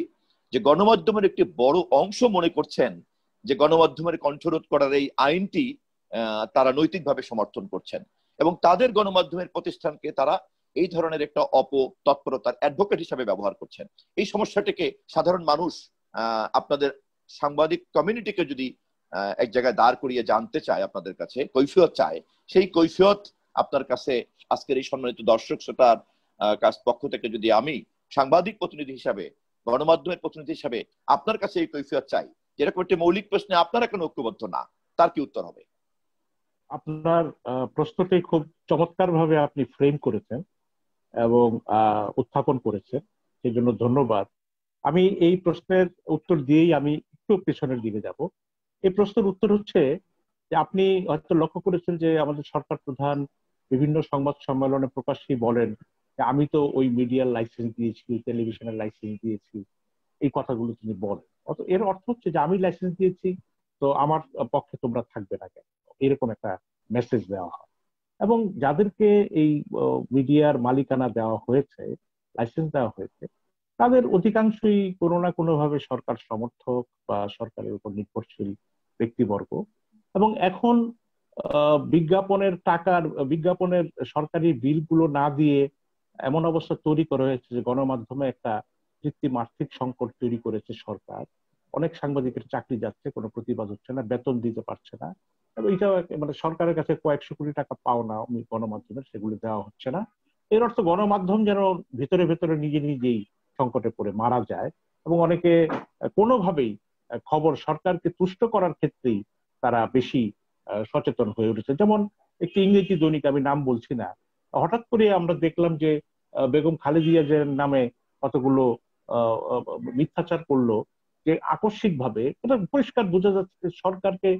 যে গণমাধ্যমের একটি বড় অংশ মনে করছেন যে গণমাধ্যমের কণ্ঠরোধ করার এই আইনটি তারা নৈতিকভাবে সমর্থন করছেন, এবং তাদের গণমাধ্যমের প্রতিষ্ঠানকে তারা এই ধরনের একটা অপতৎপরতার অ্যাডভোকেট হিসাবে ব্যবহার করছেন। এই সমস্যাটিকে সাধারণ মানুষ, আপনাদের সাংবাদিক কমিউনিটিকে যদি এক জায়গায় দাঁড় করিয়ে জানতে চায়, আপনাদের কাছে কৈফিয়ত চায়, সেই কৈফিয়ত আপনার কাছে আজকের এই সম্মানিত দর্শক শ্রোতার পক্ষ থেকে যদি আমি সাংবাদিক প্রতিনিধি হিসাবে, গণমাধ্যমের প্রতিনিধি হিসাবে আপনার কাছে এই কৈফিয়ত চাই, যেরকম একটি মৌলিক প্রশ্নে আপনারা কেন ঐক্যবদ্ধ না, তার কি উত্তর হবে? আপনার প্রশ্নটি খুব চমৎকার ভাবে আপনি ফ্রেম করেছেন এবং উত্থাপন করেছেন, সেই জন্য ধন্যবাদ। আমি এই প্রশ্নের উত্তর দিয়েই আমি একটু পেছনের দিকে যাব। এই প্রশ্নের উত্তর হচ্ছে যে আপনি হয়তো লক্ষ্য করেছেন যে আমাদের সরকার প্রধান বিভিন্ন সংবাদ সম্মেলনে প্রকাশ্যেই বলেন যে আমি তো ওই মিডিয়ার লাইসেন্স দিয়েছি, টেলিভিশনের লাইসেন্স দিয়েছি, এই কথাগুলো তিনি বলেন। এর অর্থ হচ্ছে যে আমি লাইসেন্স দিয়েছি, তো আমার পক্ষে তোমরা থাকবে না কেন, এরকম একটা মেসেজ দেওয়া হয়। এবং যাদেরকে এই মিডিয়ার মালিকানা দেওয়া হয়েছে, লাইসেন্স দেওয়া হয়েছে, তাদের অধিকাংশই কোনো না কোনো ভাবে সরকার সমর্থক বা সরকারের উপর নির্ভরশীল ব্যক্তিবর্গ। এবং এখন বিজ্ঞাপনের সরকারি বিলগুলো না দিয়ে এমন অবস্থা তৈরি করা হয়েছে যে গণমাধ্যমে একটা কৃত্রিম আর্থিক সংকট তৈরি করেছে সরকার। অনেক সাংবাদিকের চাকরি যাচ্ছে, কোনো প্রতিবাদ হচ্ছে না, বেতন দিতে পারছে না। এবং এটা মানে সরকারের কাছে কয়েকশো কোটি টাকা পাওনা গণমাধ্যমের, সেগুলো দেওয়া হচ্ছে না। এর অর্থ গণমাধ্যম যেন ভিতরে ভেতরে নিজে নিজেই সংকটে পড়ে মারা যায়। এবং অনেকে কোনোভাবেই খবর সরকারকে তুষ্ট করার ক্ষেত্রেই তারা বেশি সচেতন হয়ে উঠেছে। যেমন একটি ইংরেজি দৈনিক, আমি নাম বলছি না, হঠাৎ করে আমরা দেখলাম যে বেগম খালেদা জিয়ার নামে কতগুলো মিথ্যাচার করলো, যে আকস্মিক ভাবে পরিষ্কার বোঝা যাচ্ছে সরকারকে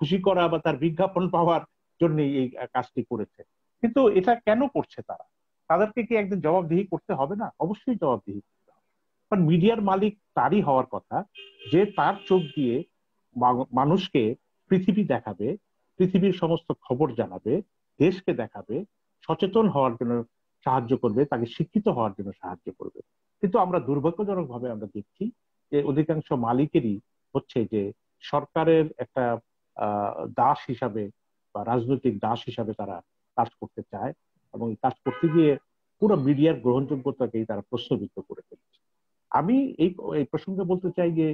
খুশি করা বা তার বিজ্ঞাপন পাওয়ার জন্য এই কাজটি করেছে। কিন্তু এটা কেন করছে তারা? তাদেরকে কি একদিন জবাবদিহি করতে হবে না? অবশ্যই জবাবদিহি করতে হবে। কারণ মিডিয়ার মালিক তারই হওয়ার কথা যে তার চোখ দিয়ে মানুষকে পৃথিবী দেখাবে, পৃথিবীর সমস্ত খবর জানাবে, দেশকে দেখাবে, সচেতন হওয়ার জন্য সাহায্য করবে, তাকে শিক্ষিত হওয়ার জন্য সাহায্য করবে। কিন্তু আমরা দুর্ভাগ্যজনক ভাবে আমরা দেখছি যে অধিকাংশ মালিকেরই হচ্ছে যে সরকারের একটা দাস হিসাবে বা রাজনৈতিক দাস হিসাবে তারা কাজ করতে চায়, এবং কাজ করতে গিয়ে পুরো মিডিয়ার গ্রহণযোগ্যতাকেই তারা প্রশ্নবিদ্ধ করে ফেলছে। আমি এই প্রসঙ্গে বলতে চাই যে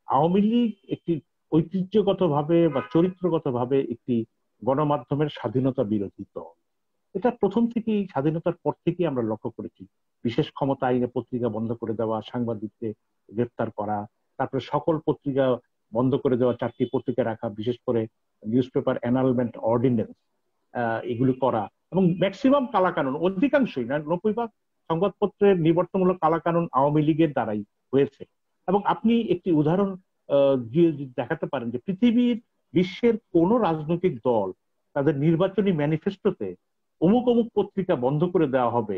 আওয়ামী লীগ একটি ঐতিহ্যগত ভাবে বা চরিত্রগত ভাবে একটি গণমাধ্যমের স্বাধীনতা বিরোধী দল। এটা প্রথম থেকেই, স্বাধীনতার পর থেকেই আমরা লক্ষ্য করেছি। বিশেষ ক্ষমতা আইনে পত্রিকা বন্ধ করে দেওয়া, সাংবাদিককে গ্রেফতার করা, তারপরে সকল পত্রিকা বন্ধ করে দেওয়া, 4টি পত্রিকা রাখা, বিশেষ করে নিউজ পেপার এনালমেন্ট অর্ডিন্যান্স, এগুলি করা, এবং ম্যাক্সিমাম কালাকানুন, অধিকাংশই না 90% সংবাদপত্রের নিবর্তনমূলক কালাকানুন আওয়ামী লীগের দ্বারাই হয়েছে। এবং আপনি একটি উদাহরণ দেখাতে পারেন যে পৃথিবীর বিশ্বের কোন রাজনৈতিক দল তাদের নির্বাচনী ম্যানিফেস্টোতে অমুক অমুক পত্রিকা বন্ধ করে দেওয়া হবে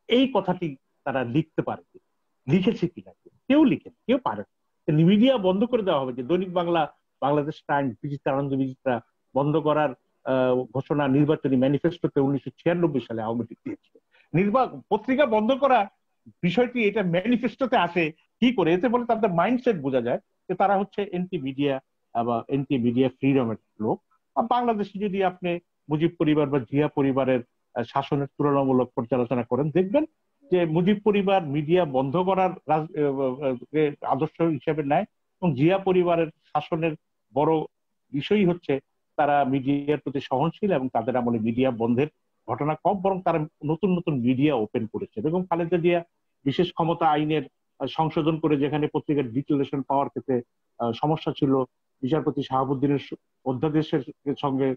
এই কথাটি তারা লিখতে পারে, লিখেছে কিনা? কেউ লিখেন, কেউ পারে। মিডিয়া বন্ধ করে দেওয়া হবে, যে দৈনিক বাংলা, বাংলাদেশ টাইমস, বিচিত্রা, আনন্দ বিচিত্রা বন্ধ করার ঘোষণা নির্বাচনী ম্যানিফেস্টোতে 1996 সালে আওয়ামী লীগ দিয়েছিল। পত্রিকা বন্ধ করা বিষয়টি এটা ম্যানিফেস্টোতে আসে কি করে? এতে বলে তাদের মাইন্ডসেট বোঝা যায় যে তারা হচ্ছে এন্টি মিডিয়া বা এন্টি মিডিয়া ফ্রিডমের লোক। বাংলাদেশে যদি আপনি মুজিব পরিবার বা জিয়া পরিবারের শাসনের তুলনামূলক পর্যালোচনা করেন, দেখবেন যে মুজিব পরিবার মিডিয়া বন্ধ করার আদর্শ হিসেবে নেয়, এবং জিয়া পরিবারের শাসনের বড় বিষয়ই হচ্ছে তারা মিডিয়ার প্রতি সহনশীল, এবং তাদের আমলে মিডিয়া বন্ধের ঘটনা কম, বরং তারা নতুন নতুন মিডিয়া ওপেন করেছে। এবং খালেদা জিয়া বিশেষ ক্ষমতা আইনের সংশোধন করে, যেখানে পত্রিকার ডিক্লারেশন পাওয়ার ক্ষেত্রে সমস্যা ছিল, বিচারপতি শাহাবুদ্দিনের অধ্যাদেশের সঙ্গে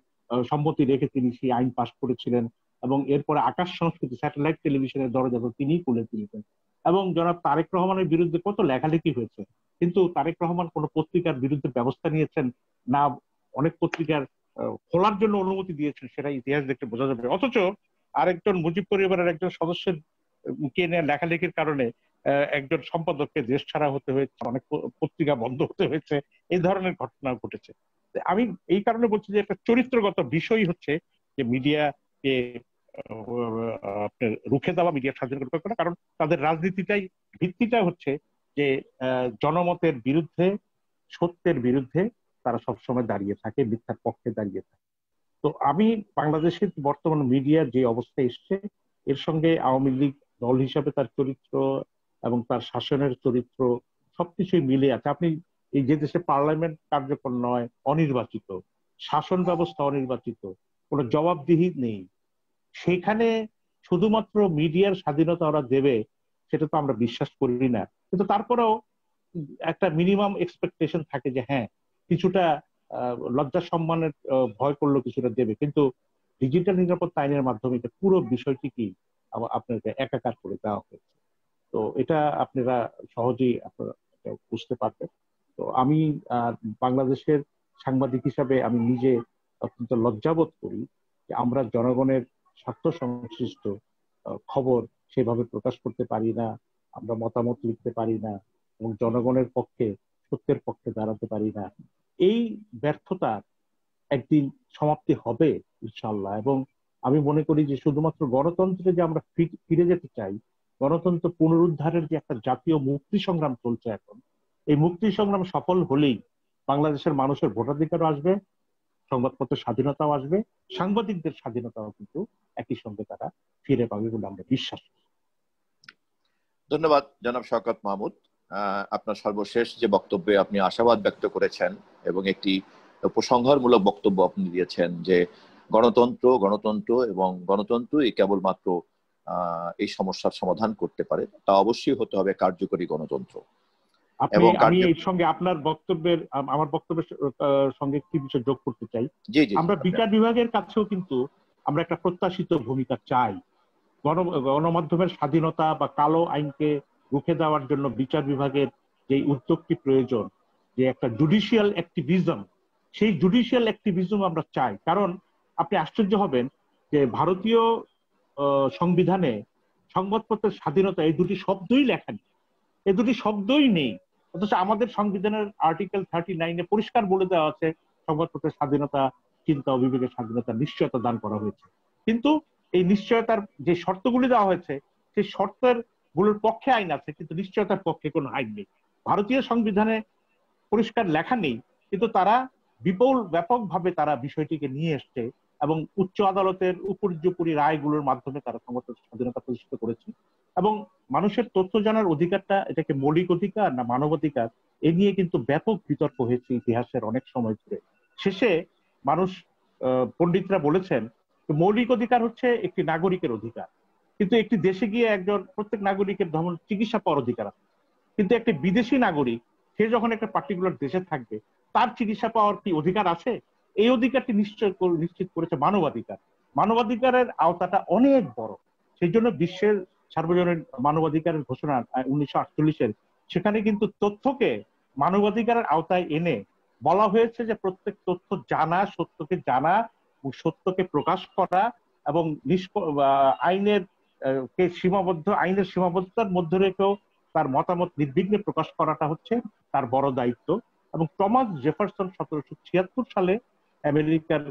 সম্মতি রেখে তিনি সেই আইন পাশ করেছিলেন। এবং এরপরে আকাশ সংস্কৃতি স্যাটেলাইট টেলিভিশনের দরজা তো তিনিই খুলে দিয়েছেন। এবং জনাব তারেক রহমানের বিরুদ্ধে কত লেখালেখি হয়েছে, কিন্তু তারেক রহমান কোন পত্রিকার বিরুদ্ধে ব্যবস্থা নিয়েছেন না, অনেক পত্রিকার খোলার জন্য অনুমতি দিয়েছেন, সেটা ইতিহাস দেখতে বোঝা যাবে। অথচ আরেকজন মুজিব পরিবারের একজন সদস্যের কে নিয়ে লেখালেখির কারণে একজন সম্পাদককে দেশ ছাড়া হতে হয়েছে, অনেক পত্রিকা বন্ধ হতে হয়েছে, এই ধরনের ঘটনা ঘটেছে। আমি এই কারণে বলছি যে একটা চরিত্রগত বিষয় হচ্ছে যে মিডিয়াকে আপনার রুখে দেওয়া, মিডিয়া স্বাধীন করা, কারণ তাদের রাজনীতিটাই ভিত্তিটা হচ্ছে যে জনমতের বিরুদ্ধে, সত্যের বিরুদ্ধে তারা সবসময় দাঁড়িয়ে থাকে, মিথ্যার পক্ষে দাঁড়িয়ে থাকে। তো আমি বাংলাদেশের বর্তমান মিডিয়ার যে অবস্থা এসছে, এর সঙ্গে আওয়ামী লীগ দল হিসাবে তার চরিত্র এবং তার শাসনের চরিত্র সবকিছুই মিলে আছে। আপনি এই যে দেশে পার্লামেন্ট কার্যকর নয়, অনির্বাচিত, শাসন ব্যবস্থা অনির্বাচিত, কোনো জবাবদিহি নেই, সেখানে শুধুমাত্র মিডিয়ার স্বাধীনতা ওরা দেবে সেটা তো আমরা বিশ্বাস করি না। কিন্তু তারপরেও একটা মিনিমাম এক্সপেকটেশন থাকে যে হ্যাঁ কিছুটা লজ্জা সম্মানের ভয় করলেও কিছুটা দেবে। কিন্তু ডিজিটাল নিরাপত্তা আইনের মাধ্যমে এটা পুরো বিষয়টি কি আপনাকে একাকার করে দেওয়া হয়েছে। তো এটা আপনারা সহজেই আপনারা বুঝতে পারবেন। তো আমি বাংলাদেশের সাংবাদিক হিসাবে আমি নিজে অত্যন্ত লজ্জাবোধ করি যে আমরা জনগণের স্বার্থ সংশ্লিষ্ট খবর সেভাবে প্রকাশ করতে পারি না, আমরা মতামত লিখতে পারি না এবং জনগণের পক্ষে, সত্যের পক্ষে দাঁড়াতে পারি না। এই ব্যর্থতা একদিন সমাপ্তি হবে ইনশাআল্লাহ। এবং আমি মনে করি যে শুধুমাত্র গণতন্ত্রে যে আমরা ফিরে যেতে চাই, গণতন্ত্র পুনরুদ্ধারের যে একটা জাতীয় মুক্তি সংগ্রাম চলছে এখন, এই মুক্তি সংগ্রাম সফল হলেই বাংলাদেশের মানুষের ভোটাধিকারও আসবে, সংবাদপত্রের স্বাধীনতাও আসবে, সাংবাদিকদের স্বাধীনতাও কিন্তু একই সঙ্গে তারা ফিরে পাবে বলে আমরা বিশ্বাস করি। ধন্যবাদ জনাব শওকত মাহমুদ। আপনার সর্বশেষ যে বক্তব্যে আপনি আশাবাদ ব্যক্ত করেছেন এবং একটি উপসংহারমূলক বক্তব্য আপনি দিয়েছেন যে গণতন্ত্র এবং গণতন্ত্রই কেবলমাত্র এই সমস্যার সমাধান করতে পারে, তা অবশ্যই হতে হবে কার্যকরী গণতন্ত্র। আমি এর সঙ্গে আপনার বক্তব্যের, আমার বক্তব্যের সঙ্গে একটি বিষয় যোগ করতে চাই। আমরা বিচার বিভাগের কাছেও কিন্তু আমরা একটা প্রত্যাশিত ভূমিকা চাই। গণমাধ্যমের স্বাধীনতা বা কালো আইনকে রুখে দেওয়ার জন্য বিচার বিভাগের যে উদ্যোগটি প্রয়োজন, যে একটা জুডিশিয়াল অ্যাক্টিভিজম, সেই জুডিশিয়াল অ্যাক্টিভিজম আমরা চাই। কারণ আপনি আশ্চর্য হবেন যে ভারতীয় সংবিধানে সংবাদপত্রের স্বাধীনতা এই দুটি শব্দই লেখা নেই, এই দুটি শব্দই নেই। অথচ আমাদের সংবিধানের আর্টিকেল 39-এ পরিষ্কার বলে দেওয়া আছে সংবাদপত্রের স্বাধীনতা, চিন্তা ও বিবেকের স্বাধীনতা নিশ্চয়তা দান করা হয়েছে। কিন্তু এই নিশ্চয়তার যে শর্তগুলি দেওয়া হয়েছে, সেই শর্তের গুলোর পক্ষে আইন আছে, কিন্তু নিশ্চয়তার পক্ষে কোনো আইন নেই। ভারতীয় সংবিধানে পরিষ্কার লেখা নেই, কিন্তু তারা বিপুল ব্যাপকভাবে তারা বিষয়টিকে নিয়ে এসছে এবং উচ্চ আদালতের উপর্যুপরি রায়গুলোর মাধ্যমে তারা সংবাদপত্রের স্বাধীনতা প্রতিষ্ঠিত করেছে। এবং মানুষের তথ্য জানার অধিকারটা এটাকে মৌলিক অধিকার না মানবাধিকার, এ নিয়ে কিন্তু ব্যাপক বিতর্ক হয়েছে ইতিহাসের অনেক সময় ধরে। শেষে মানুষ, পণ্ডিতরা বলেছেন মৌলিক অধিকার হচ্ছে একটি নাগরিকের অধিকার, কিন্তু একটি দেশে গিয়ে প্রত্যেক নাগরিকের ধরুন চিকিৎসা পাওয়ার অধিকার আছে, কিন্তু একটি বিদেশি নাগরিক সে যখন একটা পার্টিকুলার দেশে থাকবে তার চিকিৎসা পাওয়ার কি অধিকার আছে? এই অধিকারটি নিশ্চিত করেছে মানবাধিকার। মানবাধিকারের আওতাটা অনেক বড়। সেই জন্য বিশ্বের সার্বজনীন মানবাধিকারের ঘোষণা 1948-এর, সেখানে কিন্তু তথ্যকে মানবাধিকারের আওতায় এনে বলা হয়েছে যে প্রত্যেক তথ্য জানা, সত্যকে জানা, সত্যকে প্রকাশ করা এবং আইনের সীমাবদ্ধতার মধ্যে রেখেও তার মতামত নির্বিঘ্নে প্রকাশ করাটা হচ্ছে তার বড় দায়িত্ব। এবং টমাস জেফারসন 1776 সালে আমেরিকার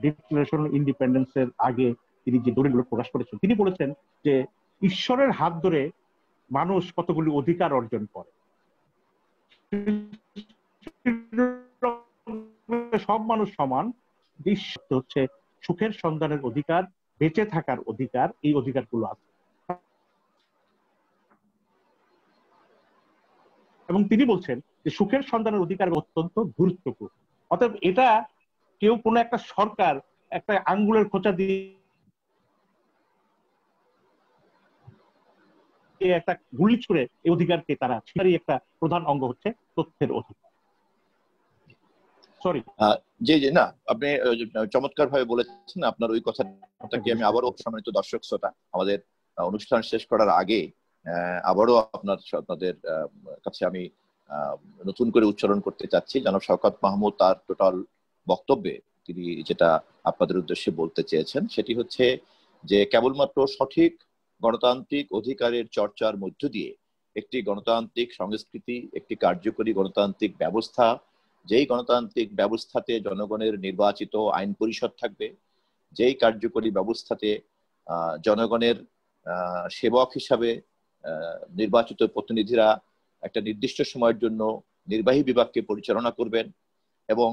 ডিক্লারেশন অফ ইন্ডিপেন্ডেন্সের আগে তিনি যে দলিলগুলো প্রকাশ করেছেন, তিনি বলেছেন যে ঈশ্বরের হাত ধরে মানুষ কতগুলি অধিকার অর্জন করে, সব মানুষ সমান, হচ্ছে সুখের সন্ধানের অধিকার, বেঁচে থাকার অধিকার, এই অধিকারগুলো আছে। এবং তিনি বলছেন যে সুখের সন্ধানের অধিকার অত্যন্ত গুরুত্বপূর্ণ। অতএব এটা কেউ কোনো একটা সরকার একটা আঙ্গুলের খোঁচা দিয়ে একটা গুলি ছুড়ে এই অধিকারকে তারা, সেটারই একটা প্রধান অঙ্গ হচ্ছে তথ্যের অধিকার। সরি। জি জি, না আপনি চমৎকার ভাবে বলেছেন। আপনার ওই কথাটাকে আমি আবারও, সম্মানিত দর্শক শ্রোতা, আমাদের অনুষ্ঠান শেষ করার আগে আবারও আপনাদের কাছে আমি নতুন করে উচ্চারণ করতে চাচ্ছি। জনাব শওকত মাহমুদ তার টোটাল বক্তব্যে তিনি যেটা আপনাদের উদ্দেশ্যে বলতে চেয়েছেন সেটি হচ্ছে যে কেবলমাত্র সঠিক গণতান্ত্রিক অধিকারের চর্চার মধ্য দিয়ে একটি গণতান্ত্রিক সংস্কৃতি, একটি কার্যকরী গণতান্ত্রিক ব্যবস্থা, যেই গণতান্ত্রিক ব্যবস্থাতে জনগণের নির্বাচিত আইন পরিষদ থাকবে, যেই কার্যকরী ব্যবস্থাতে জনগণের সেবক হিসাবে নির্বাচিত প্রতিনিধিরা একটা নির্দিষ্ট সময়ের জন্য নির্বাহী বিভাগকে পরিচালনা করবেন এবং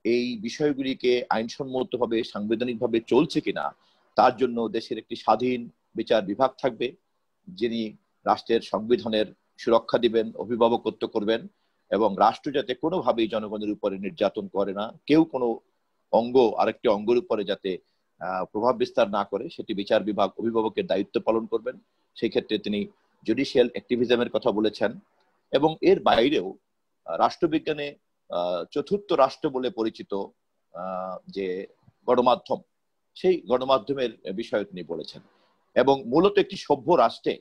এই বিষয়গুলিকে আইনসম্মতভাবে সাংবিধানিকভাবে চলছে কিনা তার জন্য দেশের একটি স্বাধীন বিচার বিভাগ থাকবে, যিনি রাষ্ট্রের সংবিধানের সুরক্ষা দিবেন, অভিভাবকত্ব করবেন এবং রাষ্ট্র যাতে কোনোভাবেই জনগণের উপরে নির্যাতন করে না, কেউ কোনো অঙ্গ আরেকটি অঙ্গের উপরে যাতে প্রভাব বিস্তার না করে, সেটি বিচার বিভাগ অভিভাবকের দায়িত্ব পালন করবেন। সেই ক্ষেত্রে তিনি জুডিশিয়াল অ্যাক্টিভিজমের কথা বলেছেন এবং এর বাইরেও রাষ্ট্রবিজ্ঞানে চতুর্থ রাষ্ট্র বলে পরিচিত যে গণমাধ্যম, সেই গণমাধ্যমের বিষয়ে তিনি বলেছেন। এবং মূলত একটি সভ্য রাষ্ট্রে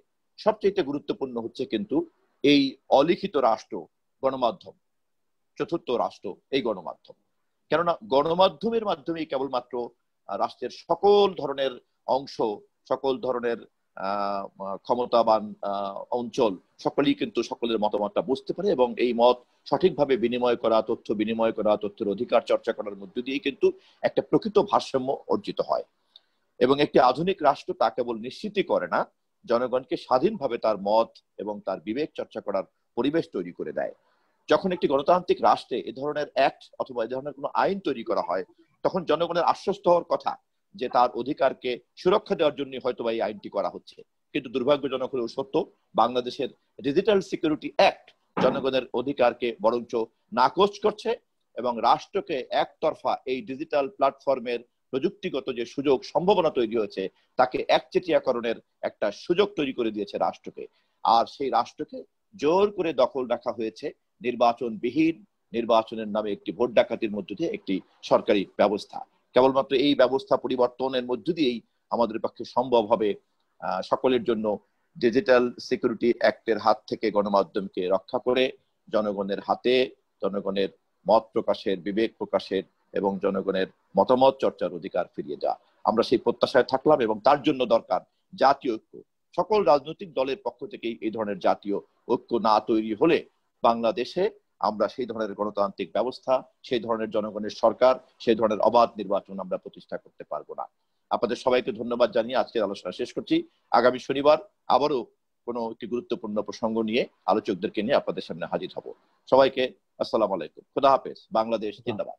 সবচেয়ে গুরুত্বপূর্ণ হচ্ছে কিন্তু এই অলিখিত রাষ্ট্র, গণমাধ্যম, চতুর্থ রাষ্ট্র এই গণমাধ্যম। কেননা গণমাধ্যমের মাধ্যমেই কেবলমাত্র রাষ্ট্রের সকল ধরনের অংশ, সকল ধরনের ক্ষমতাবান অঞ্চল সকলেই কিন্তু সকলের মতামতটা বুঝতে পারে এবং এই মত সঠিকভাবে বিনিময় করা, তথ্য বিনিময় করা, তথ্যের অধিকার চর্চা করার মধ্য দিয়েই কিন্তু একটা প্রকৃত ভারসাম্য অর্জিত হয়। এবং একটি আধুনিক রাষ্ট্র তা কেবল নিশ্চিতই করে না, জনগণকে স্বাধীনভাবে তার মত এবং তার বিবেক চর্চা করার পরিবেশ তৈরি করে দেয়। যখন একটি গণতান্ত্রিক রাষ্ট্রে এ ধরনের অ্যাক্ট অথবা এ ধরনের কোনো আইন তৈরি করা হয়, তখন জনগণের আশ্বস্ত হওয়ার কথা যে তার অধিকারকে সুরক্ষা দেওয়ার জন্য হয়তো এই আইনটি করা হচ্ছে। কিন্তু দুর্ভাগ্যজনক হলেও সত্য, বাংলাদেশের ডিজিটাল সিকিউরিটি অ্যাক্ট জনগণের অধিকারকে বরঞ্চ নাকচ করছে এবং রাষ্ট্রকে একতরফা এই ডিজিটাল প্ল্যাটফর্মের প্রযুক্তিগত যে সুযোগ সম্ভাবনা তৈরি হয়েছে তাকে একচেটিয়াকরণের একটা সুযোগ তৈরি করে দিয়েছে রাষ্ট্রকে। আর সেই রাষ্ট্রকে জোর করে দখল রাখা হয়েছে নির্বাচনবিহীন, নির্বাচনের নামে একটি ভোট ডাকাতির মধ্য দিয়ে একটি সরকারি ব্যবস্থা। কেবলমাত্র এই ব্যবস্থা পরিবর্তনের মধ্য দিয়েই আমাদের পক্ষে সম্ভব হবে সকলের জন্য ডিজিটাল সিকিউরিটি অ্যাক্টের হাত থেকে গণমাধ্যমকে রক্ষা করে জনগণের হাতে জনগণের মত প্রকাশের, বিবেক প্রকাশের এবং জনগণের মতামত চর্চার অধিকার ফিরিয়ে দেওয়া। আমরা সেই প্রত্যাশায় থাকলাম এবং তার জন্য দরকার জাতীয় ঐক্য। সকল রাজনৈতিক দলের পক্ষ থেকেই এই ধরনের জাতীয় ঐক্য না তৈরি হলে বাংলাদেশে আমরা সেই ধরনের গণতান্ত্রিক ব্যবস্থা, সেই ধরনের জনগণের সরকার, সেই ধরনের অবাধ নির্বাচন আমরা প্রতিষ্ঠা করতে পারবো না। আপনাদের সবাইকে ধন্যবাদ জানিয়ে আজকের আলোচনা শেষ করছি। আগামী শনিবার আবারও কোনো একটি গুরুত্বপূর্ণ প্রসঙ্গ নিয়ে আলোচকদেরকে নিয়ে আপনাদের সামনে হাজির হব। সবাইকে আসসালামু আলাইকুম, খোদা হাফেজ, বাংলাদেশ জিন্দাবাদ।